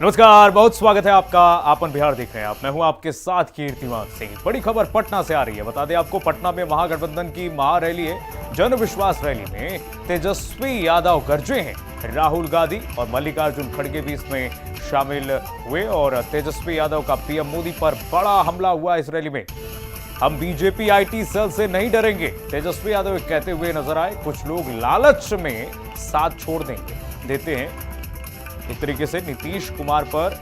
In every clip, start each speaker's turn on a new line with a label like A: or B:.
A: नमस्कार, बहुत स्वागत है आपका। आपन बिहार देख रहे हैं आप। मैं हूं आपके साथ कीर्तिमान सिंह। बड़ी खबर पटना से आ रही है। बता दें आपको, पटना में महागठबंधन की महारैली है। जन विश्वास रैली में तेजस्वी यादव गरजे हैं। राहुल गांधी और मल्लिकार्जुन खड़गे भी इसमें शामिल हुए और तेजस्वी यादव का पीएम मोदी पर बड़ा हमला हुआ इस रैली में। हम बीजेपी आईटी सेल से नहीं डरेंगे, तेजस्वी यादव कहते हुए नजर आए। कुछ लोग लालच में साथ छोड़ देते हैं। इस तरीके से नीतीश कुमार पर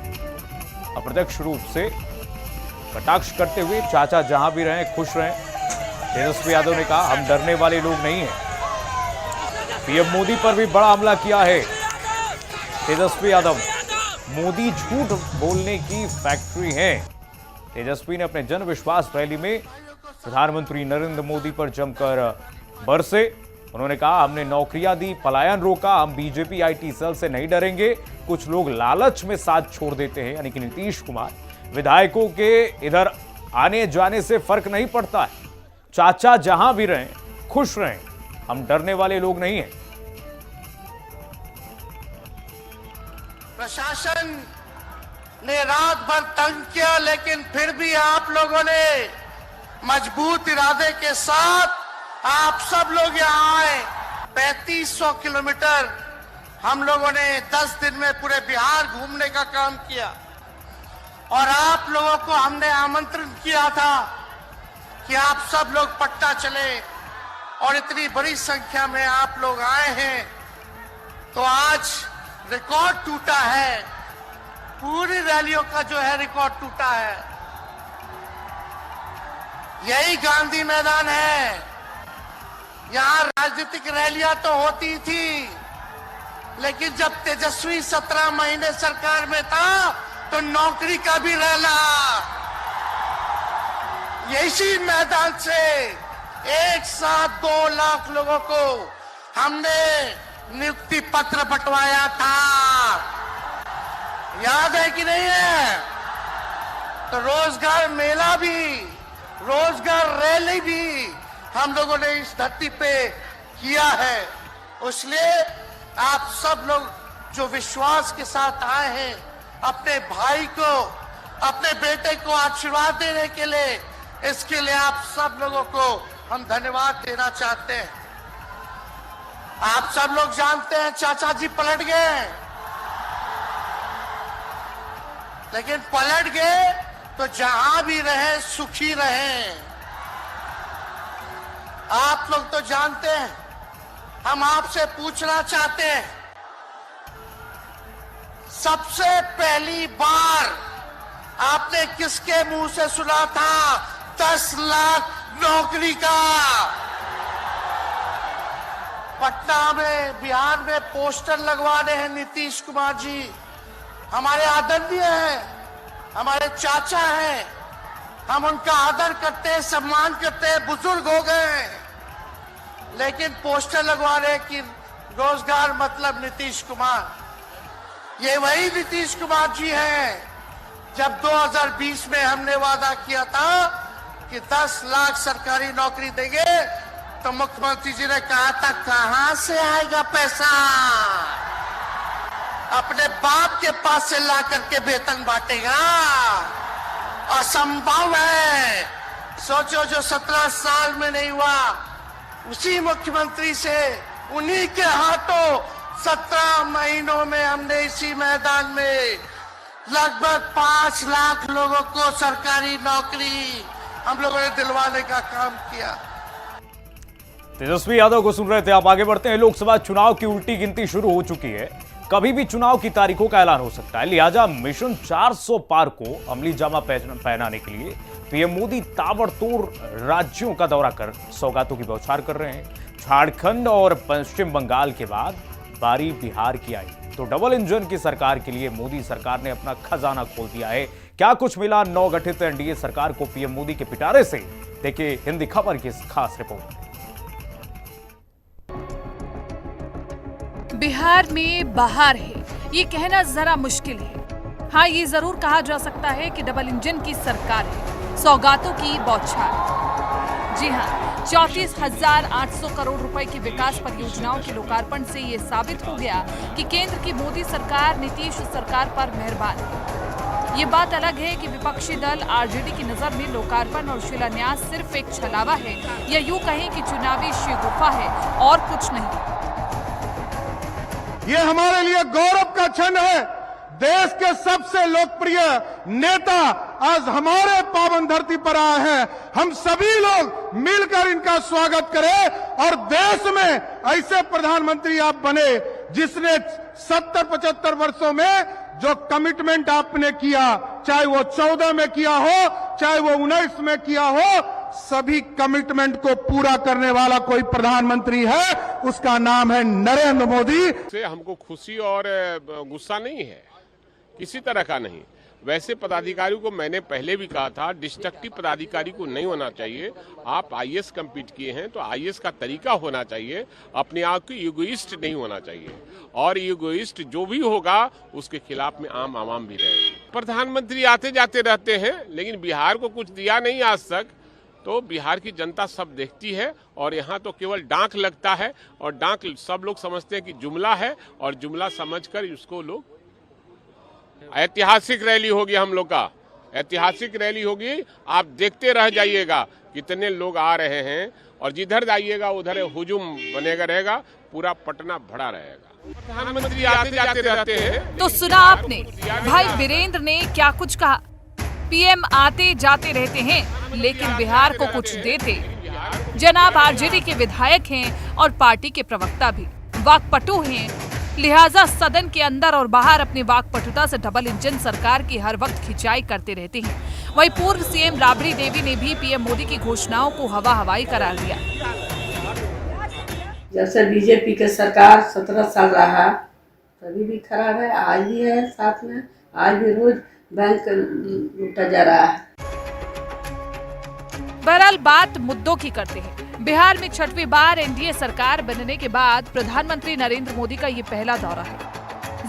A: अप्रत्यक्ष रूप से कटाक्ष करते हुए चाचा जहां भी रहें खुश रहें। तेजस्वी यादव ने कहा, हम डरने वाले लोग नहीं हैं। पीएम मोदी पर भी बड़ा हमला किया है तेजस्वी यादव। मोदी झूठ बोलने की फैक्ट्री है। तेजस्वी ने अपने जन विश्वास रैली में प्रधानमंत्री नरेंद्र मोदी पर जमकर बरसे। उन्होंने कहा, हमने नौकरियां दी, पलायन रोका, हम बीजेपी आईटी सेल से नहीं डरेंगे। कुछ लोग लालच में साथ छोड़ देते हैं, यानी कि नीतीश कुमार। विधायकों के इधर आने जाने से फर्क नहीं पड़ता है। चाचा जहां भी रहें खुश रहें, हम डरने वाले लोग नहीं हैं।
B: प्रशासन ने रात भर तंग किया, लेकिन फिर भी आप लोगों ने मजबूत इरादे के साथ आप सब लोग यहाँ आए। 3500 किलोमीटर हम लोगों ने 10 दिन में पूरे बिहार घूमने का काम किया और आप लोगों को हमने आमंत्रण किया था कि आप सब लोग पटना चले और इतनी बड़ी संख्या में आप लोग आए हैं। तो आज रिकॉर्ड टूटा है, पूरी रैलियों का जो है रिकॉर्ड टूटा है। यही गांधी मैदान है। यहां राजनीतिक रैलियां तो होती थी, लेकिन जब तेजस्वी 17 महीने सरकार में था तो नौकरी का भी रैला यही मैदान से एक साथ 2 लाख लोगों को हमने नियुक्ति पत्र बंटवाया था। याद है कि नहीं है? तो रोजगार मेला भी, रोजगार रैली भी हम लोगों ने इस धरती पे किया है। इसलिए आप सब लोग जो विश्वास के साथ आए हैं, अपने भाई को, अपने बेटे को आशीर्वाद देने के लिए, इसके लिए आप सब लोगों को हम धन्यवाद देना चाहते हैं। आप सब लोग जानते हैं चाचा जी पलट गए, लेकिन पलट गए तो जहां भी रहे सुखी रहें। आप लोग तो जानते हैं, हम आपसे पूछना चाहते हैं, सबसे पहली बार आपने किसके मुंह से सुना था 10 लाख नौकरी का? पटना में, बिहार में पोस्टर लगवाने हैं नीतीश कुमार जी। हमारे आदरणीय हैं, हमारे चाचा हैं, हम उनका आदर करते हैं, सम्मान करते हैं, बुजुर्ग हो गए, लेकिन पोस्टर लगवा रहे कि रोजगार मतलब नीतीश कुमार। ये वही नीतीश कुमार जी हैं जब 2020 में हमने वादा किया था कि 10 लाख सरकारी नौकरी देंगे, तो मुख्यमंत्री जी ने कहा था, कहां से आएगा पैसा? अपने बाप के पास से ला करके वेतन बांटेगा? असंभव है। सोचो, जो 17 साल में नहीं हुआ, उसी मुख्यमंत्री से, उन्हीं के हाथों 17 महीनों में हमने इसी मैदान में लगभग 5 लाख लोगों को सरकारी नौकरी हम लोगों ने दिलवाने का काम किया।
A: तेजस्वी यादव को सुन रहे थे आप। आगे बढ़ते हैं। लोकसभा चुनाव की उल्टी गिनती शुरू हो चुकी है। कभी भी चुनाव की तारीखों का ऐलान हो सकता है। लिहाजा मिशन 400 पार को अमली जामा पहनाने के लिए पीएम मोदी ताबड़तोड़ राज्यों का दौरा कर सौगातों की बौछार कर रहे हैं। झारखंड और पश्चिम बंगाल के बाद बारी बिहार की आई, तो डबल इंजन की सरकार के लिए मोदी सरकार ने अपना खजाना खोल दिया है। क्या कुछ मिला नवगठित एनडीए सरकार को पीएम मोदी के पिटारे से? देखिए हिंदी खबर की खास रिपोर्ट।
C: बिहार में बहार है, ये कहना जरा मुश्किल है। हाँ, ये जरूर कहा जा सकता है कि डबल इंजन की सरकार है, सौगातों की बौछार। जी हाँ, 34,800 करोड़ रुपए की विकास परियोजनाओं के लोकार्पण से ये साबित हो गया कि केंद्र की मोदी सरकार नीतीश सरकार पर मेहरबान है। ये बात अलग है कि विपक्षी दल आरजेडी की नजर में लोकार्पण और शिलान्यास सिर्फ एक छलावा है या यूं कहें कि चुनावी शगुफा है और कुछ नहीं।
B: ये हमारे लिए गौरव का क्षण है। देश के सबसे लोकप्रिय नेता आज हमारे पावन धरती पर आए हैं। हम सभी लोग मिलकर इनका स्वागत करें और देश में ऐसे प्रधानमंत्री आप बने जिसने 70-75 वर्षों में जो कमिटमेंट आपने किया, चाहे वो 14 में किया हो, चाहे वो 19 में किया हो, सभी कमिटमेंट को पूरा करने वाला कोई प्रधानमंत्री है, उसका नाम है नरेंद्र मोदी।
D: से हमको खुशी और गुस्सा नहीं है, किसी तरह का नहीं। वैसे पदाधिकारियों को मैंने पहले भी कहा था, डिस्ट्रक्टिव पदाधिकारी को नहीं होना चाहिए। आप आईएएस कंप्लीट किए हैं तो आईएएस का तरीका होना चाहिए, अपने आप को ईगोइस्ट नहीं होना चाहिए। और ईगोइस्ट जो भी होगा उसके खिलाफ में आम आवाम भी रहेगी। प्रधानमंत्री आते जाते रहते हैं, लेकिन बिहार को कुछ दिया नहीं आज तक। तो बिहार की जनता सब देखती है और यहाँ तो केवल डांक लगता है और डांक सब लोग समझते हैं कि जुमला है और जुमला समझकर उसको लोग ऐतिहासिक रैली होगी, हम लोग का ऐतिहासिक रैली होगी। आप देखते रह जाइएगा कितने लोग आ रहे हैं और जिधर जाइएगा उधर हुजूम बनेगा रहेगा, पूरा पटना भरा रहेगा। प्रधानमंत्री आते जाते रहते हैं।
C: तो सुना आपने भाई वीरेंद्र ने क्या कुछ कहा। पीएम आते जाते रहते हैं लेकिन बिहार को कुछ देते। जनाब आरजेडी के विधायक हैं और पार्टी के प्रवक्ता भी वाकपटु हैं, लिहाजा सदन के अंदर और बाहर अपनी वाकपटुता से डबल इंजन सरकार की हर वक्त खिंचाई करते रहते हैं। वहीं पूर्व सीएम राबड़ी देवी ने भी पीएम मोदी की घोषणाओं को हवा हवाई करार दिया।
E: जब से बीजेपी के सरकार 17 साल रहा तभी भी खराब है, आज भी है साथ में, आज भी रोज बैंक लूटा जा रहा है।
C: बहरहाल बात मुद्दों की करते हैं। बिहार में 6वीं बार एनडीए सरकार बनने के बाद प्रधानमंत्री नरेंद्र मोदी का ये पहला दौरा है।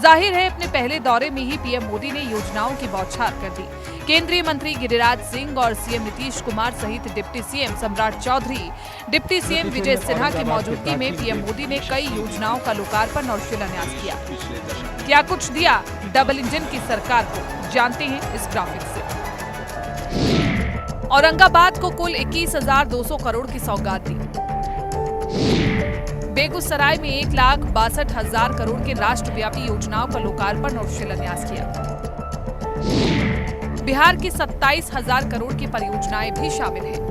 C: जाहिर है अपने पहले दौरे में ही पीएम मोदी ने योजनाओं की बौछार कर दी। केंद्रीय मंत्री गिरिराज सिंह और सीएम नीतीश कुमार सहित डिप्टी सीएम सम्राट चौधरी, डिप्टी सीएम विजय सिन्हा की मौजूदगी में पीएम मोदी ने कई योजनाओं का लोकार्पण और शिलान्यास किया। क्या कुछ दिया डबल इंजन की सरकार को, जानते हैं इस ग्राफिक से। औरंगाबाद को कुल 21,200 करोड़ की सौगात दी। बेगूसराय में 1,62,000 करोड़ के राष्ट्रव्यापी योजनाओं का लोकार्पण और शिलान्यास किया। बिहार की 27,000 करोड़ की परियोजनाएं भी शामिल हैं।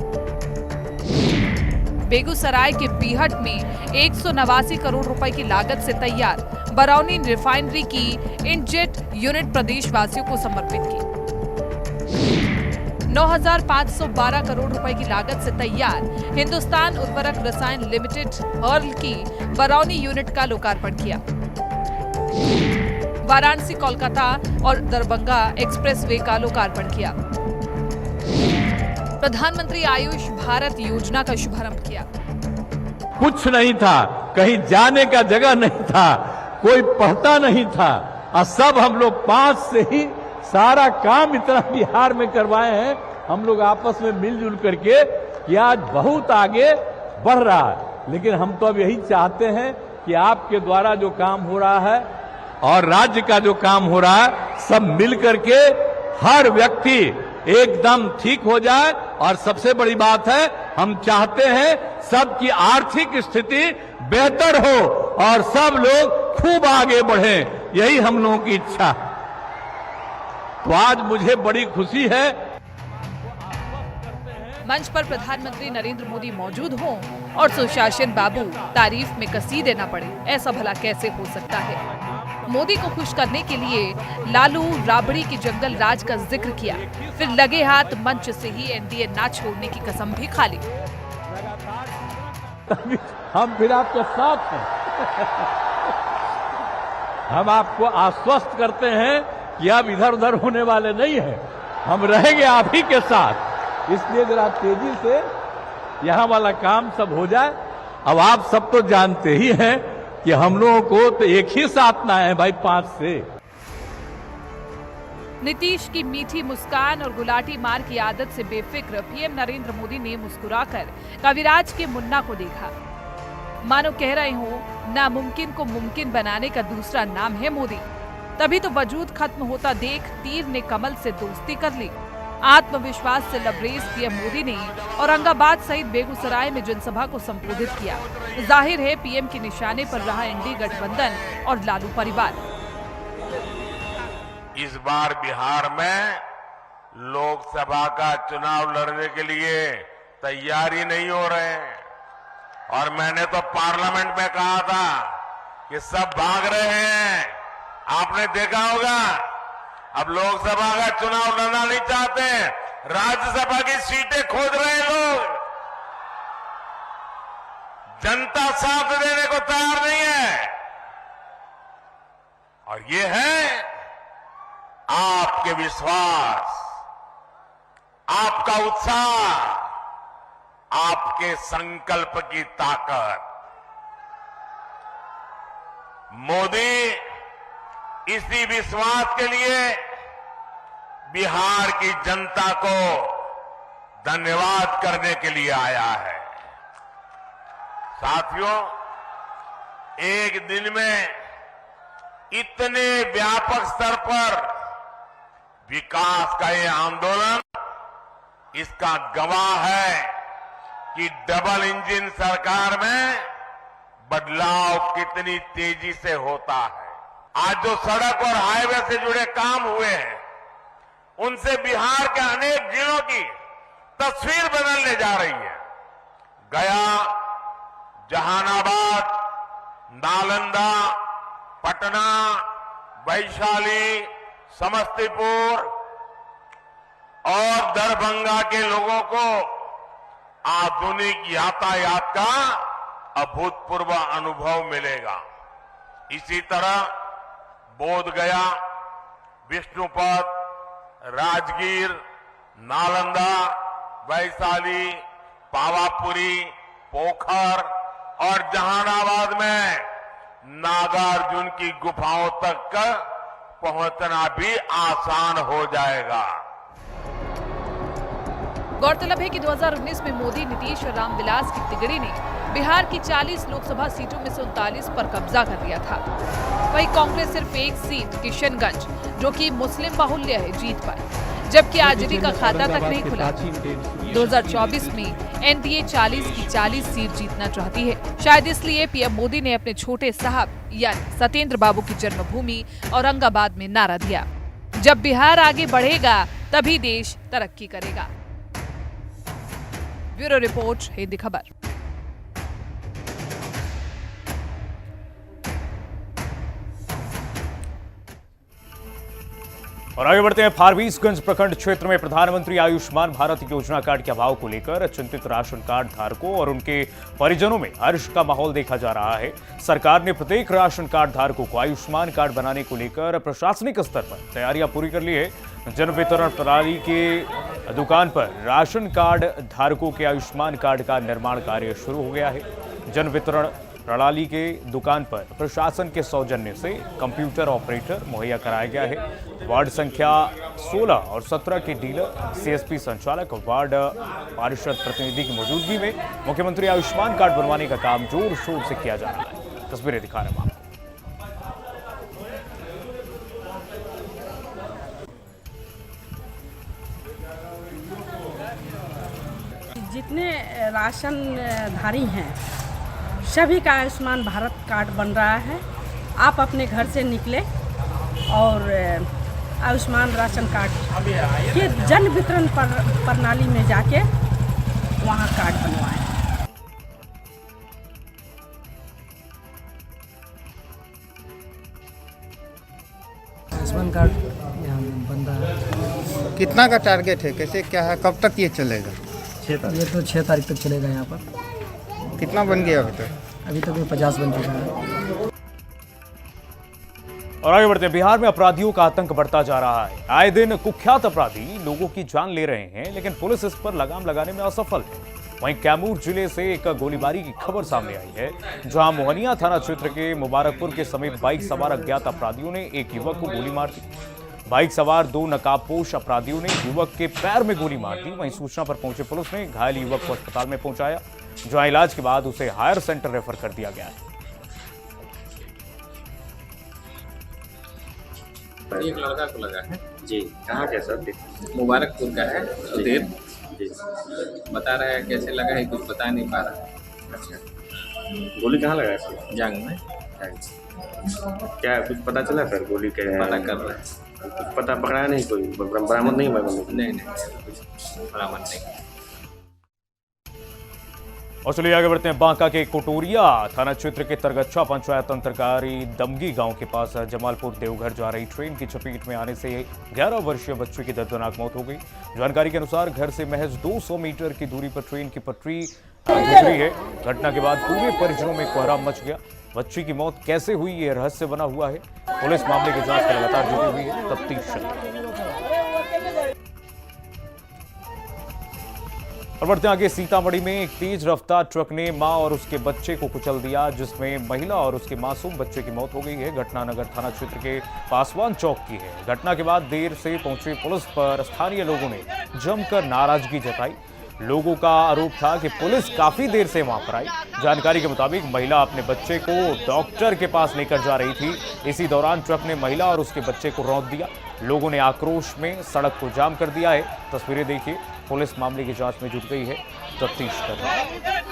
C: बेगूसराय के बीहट में 189 करोड़ रुपए की लागत से तैयार बरौनी रिफाइनरी की इंटजेट यूनिट प्रदेशवासियों को समर्पित की। 9,512 करोड़ रुपए की लागत से तैयार हिंदुस्तान उर्वरक रसायन लिमिटेड हर्ल की बरौनी यूनिट का लोकार्पण किया। वाराणसी कोलकाता और दरभंगा एक्सप्रेसवे का लोकार्पण किया। प्रधानमंत्री आयुष भारत योजना का शुभारंभ किया।
F: कुछ नहीं था, कहीं जाने का जगह नहीं था, कोई पढ़ता नहीं था और सब हम लोग पास से ही सारा काम इतना बिहार में करवाए हैं हम लोग आपस में मिलजुल करके कि आज बहुत आगे बढ़ रहा है। लेकिन हम तो अब यही चाहते हैं कि आपके द्वारा जो काम हो रहा है और राज्य का जो काम हो रहा है सब मिल करके हर व्यक्ति एकदम ठीक हो जाए। और सबसे बड़ी बात है, हम चाहते हैं सबकी आर्थिक स्थिति बेहतर हो और सब लोग खूब आगे बढ़े, यही हम लोगों की इच्छा। तो आज मुझे बड़ी खुशी है।
C: मंच पर प्रधानमंत्री नरेंद्र मोदी मौजूद हों और सुशासन बाबू तारीफ में कसीदे न पड़े, ऐसा भला कैसे हो सकता है। मोदी को खुश करने के लिए लालू राबड़ी की जंगल राज का जिक्र किया, फिर लगे हाथ मंच से ही एनडीए ना छोड़ने की कसम भी खा ली।
F: हम फिर आपके साथ हैं। हम आपको आश्वस्त करते हैं कि अब इधर उधर होने वाले नहीं हैं, हम रहेंगे आप ही के साथ। इसलिए जरा तेजी से यहाँ वाला काम सब हो जाए। अब आप सब तो जानते ही हैं कि हम लोगों को तो एक ही साथ ना है भाई, 5 से।
C: नीतीश की मीठी मुस्कान और गुलाटी मार की आदत से बेफिक्र पीएम नरेंद्र मोदी ने मुस्कुराकर कविराज के मुन्ना को देखा। मानो कह रहे हो, नामुमकिन को मुमकिन बनाने का दूसरा नाम है मोदी। तभी तो वजूद खत्म होता देख तीर ने कमल से दोस्ती कर ली। आत्मविश्वास से लबरेज पीएम मोदी ने औरंगाबाद सहित बेगूसराय में जनसभा को संबोधित किया। जाहिर है पीएम के निशाने पर रहा एनडीए गठबंधन और लालू परिवार।
G: इस बार बिहार में लोकसभा का चुनाव लड़ने के लिए तैयारी नहीं हो रहे हैं और मैंने तो पार्लियामेंट में कहा था कि सब भाग रहे हैं। आपने देखा होगा, अब लोकसभा का चुनाव लड़ना नहीं चाहते, राज्यसभा की सीटें खोज रहे हैं लोग। जनता साथ देने को तैयार नहीं है और ये है आपके विश्वास, आपका उत्साह, आपके संकल्प की ताकत। मोदी इसी विश्वास के लिए बिहार की जनता को धन्यवाद करने के लिए आया है। साथियों, एक दिन में इतने व्यापक स्तर पर विकास का ये आंदोलन इसका गवाह है कि डबल इंजन सरकार में बदलाव कितनी तेजी से होता है। आज जो सड़क और हाईवे से जुड़े काम हुए हैं, उनसे बिहार के अनेक जिलों की तस्वीर बदलने जा रही है। गया, जहानाबाद, नालंदा, पटना, वैशाली, समस्तीपुर और दरभंगा के लोगों को आधुनिक यातायात का अभूतपूर्व अनुभव मिलेगा। इसी तरह बोधगया, विष्णुपद, राजगीर, नालंदा, वैशाली, पावापुरी, पोखर और जहानाबाद में नागार्जुन की गुफाओं तक पहुंचना भी आसान हो जाएगा।
C: गौरतलब है कि 2019 में मोदी, नीतीश और रामविलास की तिगड़ी ने बिहार की 40 लोकसभा सीटों में से 39 पर कब्जा कर लिया था। वहीं कांग्रेस सिर्फ एक सीट किशनगंज, जो कि मुस्लिम बाहुल्य है, जीत पाई, जबकि आरजेडी का खाता तक नहीं खुला। 2024 में एनडीए 40 की 40 सीट जीतना चाहती है। शायद इसलिए पीएम मोदी ने अपने छोटे साहब यानी सत्येंद्र बाबू की जन्मभूमि औरंगाबाद में नारा दिया, जब बिहार आगे बढ़ेगा तभी देश तरक्की करेगा। ब्यूरो रिपोर्ट, हिंदी खबर।
A: और आगे बढ़ते हैं। फारबिसगंज प्रखंड क्षेत्र में प्रधानमंत्री आयुष्मान भारत योजना कार्ड के अभाव को लेकर चिंतित राशन कार्ड धारकों और उनके परिजनों में हर्ष का माहौल देखा जा रहा है। सरकार ने प्रत्येक राशन कार्ड धारकों को आयुष्मान कार्ड बनाने को लेकर प्रशासनिक स्तर पर तैयारियां पूरी कर ली है। जन वितरण प्रणाली के दुकान पर राशन कार्ड धारकों के आयुष्मान कार्ड का निर्माण कार्य शुरू हो गया है। जन वितरण प्रणाली के दुकान पर प्रशासन के सौजन्य से कंप्यूटर ऑपरेटर मुहैया कराया गया है। वार्ड संख्या 16 और 17 के डीलर, सीएसपी संचालक, वार्ड पार्षद प्रतिनिधि की मौजूदगी में मुख्यमंत्री आयुष्मान कार्ड बनवाने का काम जोर शोर से किया जा रहा है। तस्वीरें दिखा रहे हैं आपको।
H: जितने राशन धारी हैं सभी का आयुष्मान भारत कार्ड बन रहा है। आप अपने घर से निकले और आयुष्मान राशन कार्ड के जन वितरण प्रणाली में जाके वहाँ कार्ड बनवाएं।
I: आयुष्मान कार्ड यहाँ बन रहा है।
J: कितना का टारगेट है, कैसे क्या है, कब तक ये चलेगा?
I: ये तो 6 तारीख तक चलेगा। यहाँ पर
J: कितना बन गया अभी तक?
I: अभी तक 50 बन चुका है।
A: और आगे बढ़ते हैं। बिहार में अपराधियों का आतंक बढ़ता जा रहा है। आए दिन कुख्यात अपराधी लोगों की जान ले रहे हैं, लेकिन पुलिस इस पर लगाम लगाने में असफल है। वहीं कैमूर जिले से एक गोलीबारी की खबर सामने आई है, जहां मोहनिया थाना क्षेत्र के मुबारकपुर के समीप बाइक सवार अज्ञात अपराधियों ने एक युवक को गोली मार दी। बाइक सवार 2 नकाबपोश अपराधियों ने युवक के पैर में गोली मार दी। वहीं सूचना पर पहुंचे पुलिस ने घायल युवक को अस्पताल में पहुंचाया, जहां इलाज के बाद उसे हायर सेंटर रेफर कर दिया गया है।
K: एक लड़का को लगा है जी। कहाँ के सर? मुबारकपुर का है सुधीर जी। बता रहा है कैसे लगा है, कुछ बता नहीं पा रहा। अच्छा,
L: गोली कहाँ लगा है?
K: जांग में।
L: क्या कुछ पता चला सर? गोली क्या है?
K: पता कर रहा है।
L: कुछ पता पकड़ा नहीं, कोई बरामद नहीं हुआ?
K: नहीं कुछ बरामद नहीं।
A: और चलिए आगे बढ़ते हैं। बांका के कोटोरिया थाना क्षेत्र के तरगच्छा पंचायत अंतर्कारी दमगी गांव के पास जमालपुर देवघर जा रही ट्रेन की चपेट में आने से 11 वर्षीय बच्चे की दर्दनाक मौत हो गई। जानकारी के अनुसार घर से महज 200 मीटर की दूरी पर ट्रेन की पटरी गुजरी है। घटना के बाद पूरे परिजनों में कोहराम मच गया। बच्ची की मौत कैसे हुई, ये रहस्य बना हुआ है। पुलिस मामले की जांच में लगातार जुटी हुई है, तफ्तीश चल रही है। और बढ़ते आगे, सीतामढ़ी में एक तेज रफ्तार ट्रक ने मां और उसके बच्चे को कुचल दिया, जिसमें महिला और उसके मासूम बच्चे की मौत हो गई है। घटना नगर थाना क्षेत्र के पासवान चौक की है। घटना के बाद देर से पहुंचे पुलिस पर स्थानीय लोगों ने जमकर नाराजगी जताई। लोगों का आरोप था कि पुलिस काफी देर से वहां पर आई। जानकारी के मुताबिक महिला अपने बच्चे को डॉक्टर के पास लेकर जा रही थी। इसी दौरान ट्रक ने महिला और उसके बच्चे को रौंद दिया। लोगों ने आक्रोश में सड़क को जाम कर दिया है। तस्वीरें देखिए। पुलिस मामले की जांच में जुट गई है, तफ्तीश कर रही है।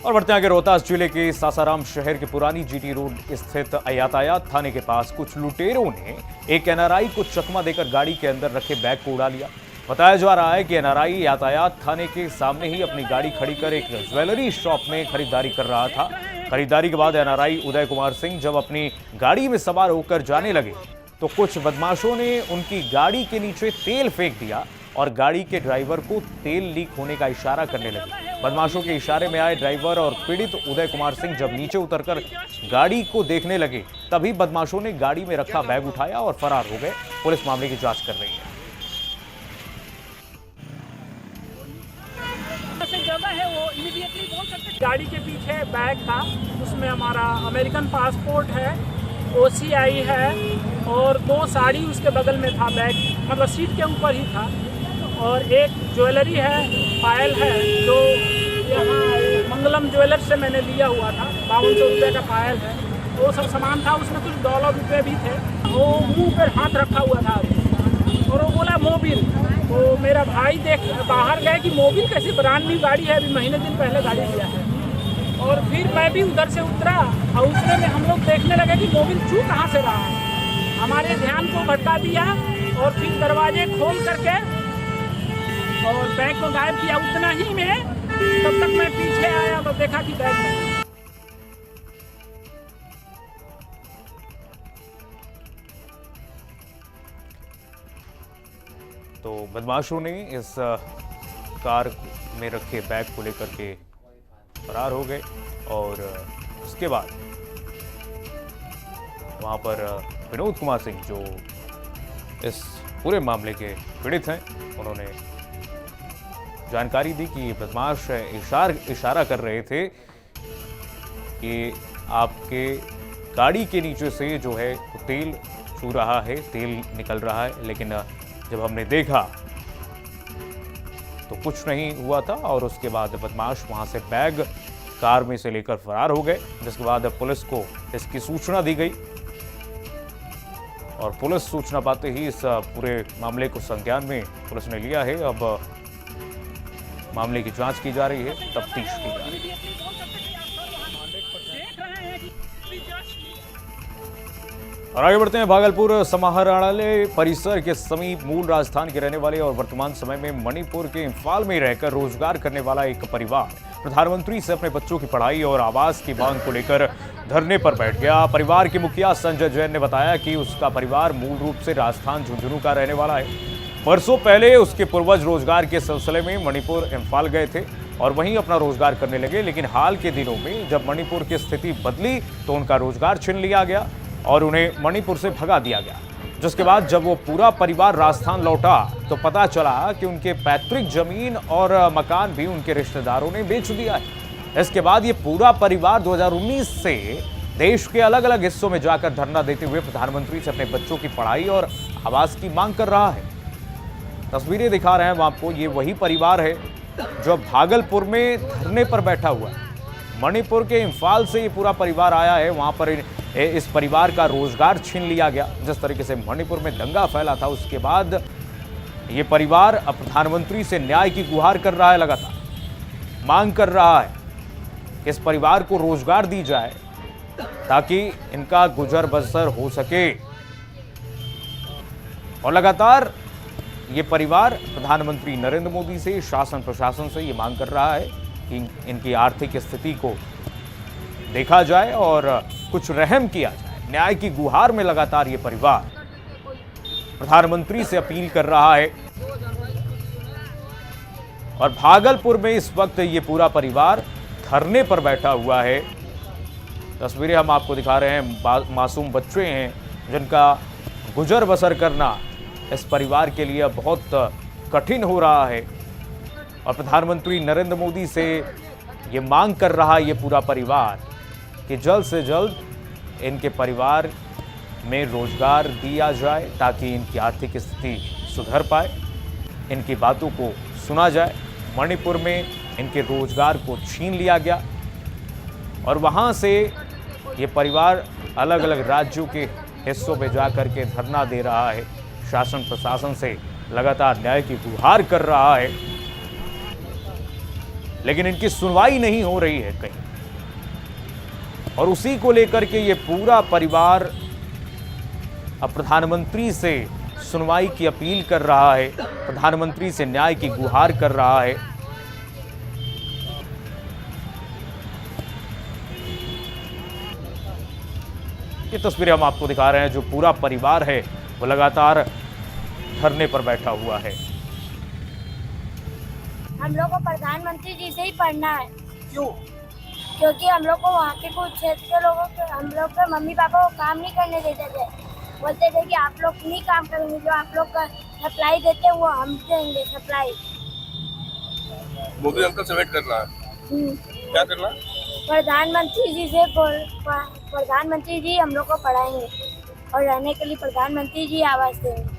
A: और बढ़ते आगे, रोहतास जिले के सासाराम शहर के पुरानी जीटी रोड स्थित यातायात थाने के पास कुछ लुटेरों ने एक एनआरआई को चकमा देकर गाड़ी के अंदर रखे बैग को उड़ा लिया। बताया जा रहा है कि एनआरआई यातायात थाने के सामने ही अपनी गाड़ी खड़ी कर एक ज्वेलरी शॉप में खरीदारी कर रहा था। खरीदारी के बाद एनआरआई उदय कुमार सिंह जब अपनी गाड़ी में सवार होकर जाने लगे तो कुछ बदमाशों ने उनकी गाड़ी के नीचे तेल फेंक दिया और गाड़ी के ड्राइवर को तेल लीक होने का इशारा करने लगे। बदमाशों के इशारे में आए ड्राइवर और पीड़ित उदय कुमार सिंह जब नीचे उतरकर गाड़ी को देखने लगे, तभी बदमाशों ने गाड़ी में रखा बैग उठाया और फरार हो गए। पुलिस मामले की जांच कर रही है।
M: जगह है वो इमीडिएटली बोल सकते। गाड़ी के पीछे बैग था, उसमें हमारा अमेरिकन पासपोर्ट है, OCI है और 2 साड़ी उसके बगल में था। बैग मतलब सीट के ऊपर ही था। और एक ज्वेलरी है, पायल है, जो यहाँ मंगलम ज्वेलर्स से मैंने लिया हुआ था। 5200 रुपये का पायल है। वो सब सामान था, उसमें कुछ $1 भी थे। वो मुंह पर हाथ रखा हुआ था और वो बोला मोबिल। तो मेरा भाई देख बाहर गए कि मोबिल कैसी ब्रांड न्यू गाड़ी है, अभी महीने दिन पहले गाड़ी लिया है। और फिर मैं भी उधर से उतरा और उतरे में हम लोग देखने लगे कि मोबिल छू कहाँ से रहा है। हमारे ध्यान को भटका दिया और फिर दरवाजे खोल करके और बैग को गायब किया। उतना ही में तब तक मैं पीछे आया तो देखा कि बैग नहीं।
A: तो बदमाशों ने इस कार में रखे बैग को लेकर के फरार हो गए और उसके बाद वहां पर विनोद कुमार सिंह, जो इस पूरे मामले के पीड़ित हैं, उन्होंने जानकारी दी कि बदमाश इशारा कर रहे थे कि आपके गाड़ी के नीचे से जो है तेल छू रहा है, तेल निकल रहा है। लेकिन जब हमने देखा तो कुछ नहीं हुआ था और उसके बाद बदमाश वहां से बैग कार में से लेकर फरार हो गए। जिसके बाद पुलिस को इसकी सूचना दी गई और पुलिस सूचना पाते ही इस पूरे मामले को संज्ञान में पुलिस ने लिया है। अब मामले की जांच की जा रही है, तफ्तीश की जा रही है। और आगे बढ़ते हैं। भागलपुर समाहरणालय परिसर के समीप मूल राजस्थान के रहने वाले और वर्तमान समय में मणिपुर के इम्फाल में रहकर रोजगार करने वाला एक परिवार प्रधानमंत्री से अपने बच्चों की पढ़ाई और आवास की मांग को लेकर धरने पर बैठ गया। परिवार के मुखिया संजय जैन ने बताया कि उसका परिवार मूल रूप से राजस्थान झुंझुनू का रहने वाला है। वर्षों पहले उसके पूर्वज रोजगार के सिलसिले में मणिपुर इम्फाल गए थे और वहीं अपना रोजगार करने लगे। लेकिन हाल के दिनों में जब मणिपुर की स्थिति बदली तो उनका रोजगार छीन लिया गया और उन्हें मणिपुर से भगा दिया गया। जिसके बाद जब वो पूरा परिवार राजस्थान लौटा तो पता चला कि उनके पैतृक जमीन और मकान भी उनके रिश्तेदारों ने बेच दिया है। इसके बाद ये पूरा परिवार 2019 से देश के अलग अलग हिस्सों में जाकर धरना देते हुए प्रधानमंत्री से अपने बच्चों की पढ़ाई और आवास की मांग कर रहा है। तस्वीरें दिखा रहे हैं हम आपको, ये वही परिवार है जो भागलपुर में धरने पर बैठा हुआ है। मणिपुर के इम्फाल से ये पूरा परिवार आया है। वहां पर इस परिवार का रोजगार छीन लिया गया। जिस तरीके से मणिपुर में दंगा फैला था, उसके बाद ये परिवार अब प्रधानमंत्री से न्याय की गुहार कर रहा है, लगातार मांग कर रहा है कि इस परिवार को रोजगार दी जाए ताकि इनका गुजर बसर हो सके। और लगातार ये परिवार प्रधानमंत्री नरेंद्र मोदी से, शासन प्रशासन से ये मांग कर रहा है कि इनकी आर्थिक स्थिति को देखा जाए और कुछ रहम किया जाए। न्याय की गुहार में लगातार ये परिवार प्रधानमंत्री से अपील कर रहा है। और भागलपुर में इस वक्त ये पूरा परिवार धरने पर बैठा हुआ है। तस्वीरें हम आपको दिखा रहे हैं, मासूम बच्चे हैं जिनका गुजर बसर करना इस परिवार के लिए बहुत कठिन हो रहा है। और प्रधानमंत्री नरेंद्र मोदी से ये मांग कर रहा है ये पूरा परिवार कि जल्द से जल्द इनके परिवार में रोजगार दिया जाए ताकि इनकी आर्थिक स्थिति सुधर पाए, इनकी बातों को सुना जाए। मणिपुर में इनके रोजगार को छीन लिया गया और वहाँ से ये परिवार अलग अलग राज्यों के हिस्सों में जाकर के धरना दे रहा है, शासन प्रशासन से लगातार न्याय की गुहार कर रहा है, लेकिन इनकी सुनवाई नहीं हो रही है कहीं। और उसी को लेकर के ये पूरा परिवार अब प्रधानमंत्री से सुनवाई की अपील कर रहा है, प्रधानमंत्री से न्याय की गुहार कर रहा है। ये तस्वीरें हम आपको दिखा रहे हैं, जो पूरा परिवार है वो लगातार धरने पर बैठा हुआ है।
N: हम लोग को प्रधानमंत्री जी से ही पढ़ना है। क्यों? क्योंकि हम लोग को वहाँ के कुछ क्षेत्र के लोगों के, हम लोग के मम्मी पापा को काम नहीं करने देते थे। बोलते थे कि आप लोग नहीं काम करेंगे, जो आप लोग का सप्लाई देते हैं वो हम देंगे सप्लाई।
O: मोदी अंकल से वेट करना है। क्या करना?
N: प्रधानमंत्री जी से प्रधानमंत्री जी हम लोग को पढ़ाएंगे और रहने के लिए प्रधानमंत्री जी आवास देंगे।